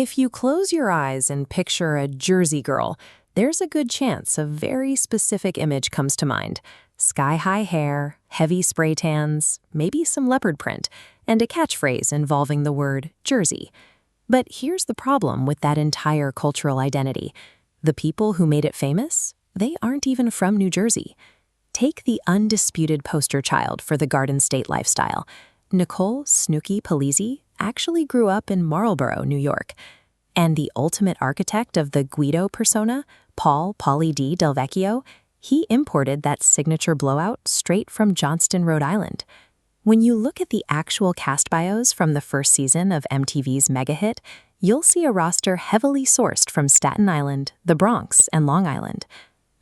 If you close your eyes and picture a Jersey girl, there's a good chance a very specific image comes to mind. Sky-high hair, heavy spray tans, maybe some leopard print, and a catchphrase involving the word Jersey. But here's the problem with that entire cultural identity. The people who made it famous, they aren't even from New Jersey. Take the undisputed poster child for the Garden State lifestyle. Nicole Snooki Polizzi actually grew up in Marlboro, New York. And the ultimate architect of the Guido persona, Pauly D. Del Vecchio, he imported that signature blowout straight from Johnston, Rhode Island. When you look at the actual cast bios from the first season of MTV's mega hit, you'll see a roster heavily sourced from Staten Island, the Bronx, and Long Island.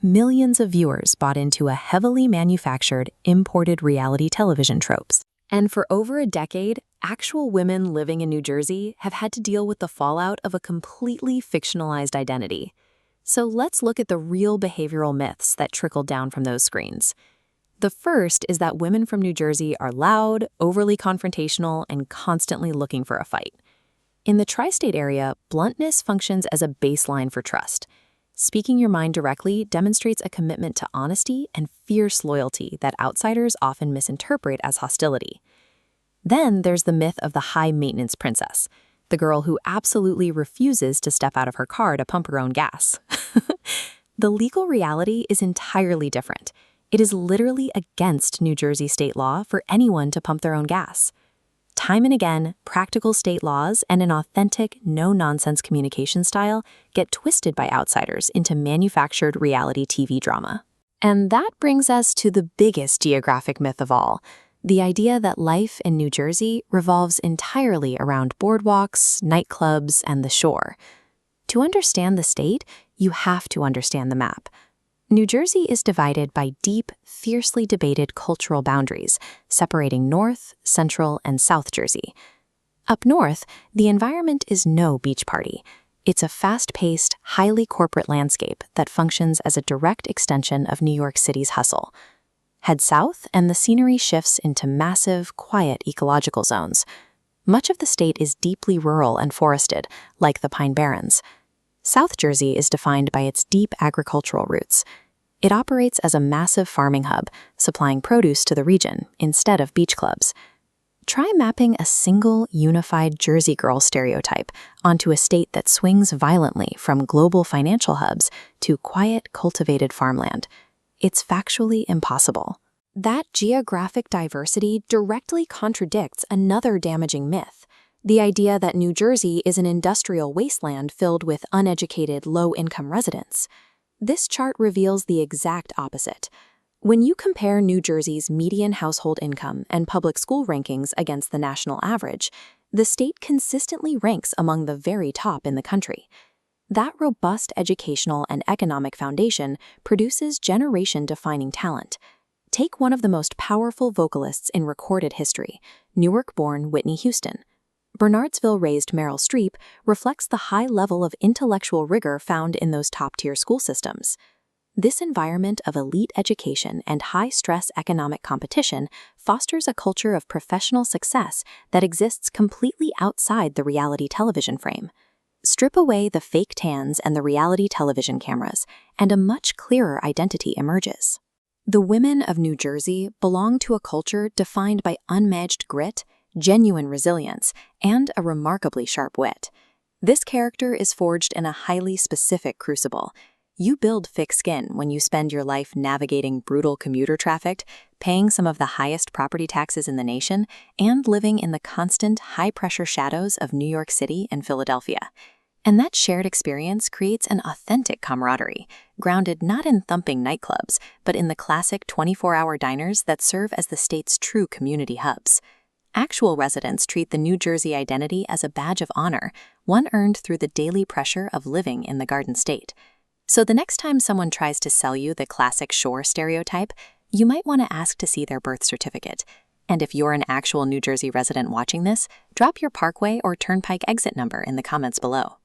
Millions of viewers bought into a heavily manufactured, imported reality television tropes. And for over a decade, actual women living in New Jersey have had to deal with the fallout of a completely fictionalized identity. So let's look at the real behavioral myths that trickled down from those screens. The first is that women from New Jersey are loud, overly confrontational, and constantly looking for a fight. In the tri-state area, bluntness functions as a baseline for trust. Speaking your mind directly demonstrates a commitment to honesty and fierce loyalty that outsiders often misinterpret as hostility. Then there's the myth of the high-maintenance princess, the girl who absolutely refuses to step out of her car to pump her own gas. The legal reality is entirely different. It is literally against New Jersey state law for anyone to pump their own gas. Time and again, practical state laws and an authentic, no-nonsense communication style get twisted by outsiders into manufactured reality TV drama. And that brings us to the biggest geographic myth of all, the idea that life in New Jersey revolves entirely around boardwalks, nightclubs, and the shore. To understand the state, you have to understand the map. New Jersey is divided by deep, fiercely debated cultural boundaries, separating North, Central, and South Jersey. Up north, the environment is no beach party. It's a fast-paced, highly corporate landscape that functions as a direct extension of New York City's hustle. Head south, and the scenery shifts into massive, quiet ecological zones. Much of the state is deeply rural and forested, like the Pine Barrens. South Jersey is defined by its deep agricultural roots. It operates as a massive farming hub, supplying produce to the region instead of beach clubs. Try mapping a single, unified Jersey girl stereotype onto a state that swings violently from global financial hubs to quiet, cultivated farmland. It's factually impossible. That geographic diversity directly contradicts another damaging myth. The idea that New Jersey is an industrial wasteland filled with uneducated, low-income residents. This chart reveals the exact opposite. When you compare New Jersey's median household income and public school rankings against the national average, the state consistently ranks among the very top in the country. That robust educational and economic foundation produces generation-defining talent. Take one of the most powerful vocalists in recorded history, Newark-born Whitney Houston. Bernardsville-raised Meryl Streep reflects the high level of intellectual rigor found in those top-tier school systems. This environment of elite education and high-stress economic competition fosters a culture of professional success that exists completely outside the reality television frame. Strip away the fake tans and the reality television cameras, and a much clearer identity emerges. The women of New Jersey belong to a culture defined by unmatched grit, genuine resilience, and a remarkably sharp wit. This character is forged in a highly specific crucible. You build thick skin when you spend your life navigating brutal commuter traffic, paying some of the highest property taxes in the nation, and living in the constant, high-pressure shadows of New York City and Philadelphia. And that shared experience creates an authentic camaraderie, grounded not in thumping nightclubs, but in the classic 24-hour diners that serve as the state's true community hubs. Actual residents treat the New Jersey identity as a badge of honor, one earned through the daily pressure of living in the Garden State. So the next time someone tries to sell you the classic shore stereotype, you might want to ask to see their birth certificate. And if you're an actual New Jersey resident watching this, drop your Parkway or Turnpike exit number in the comments below.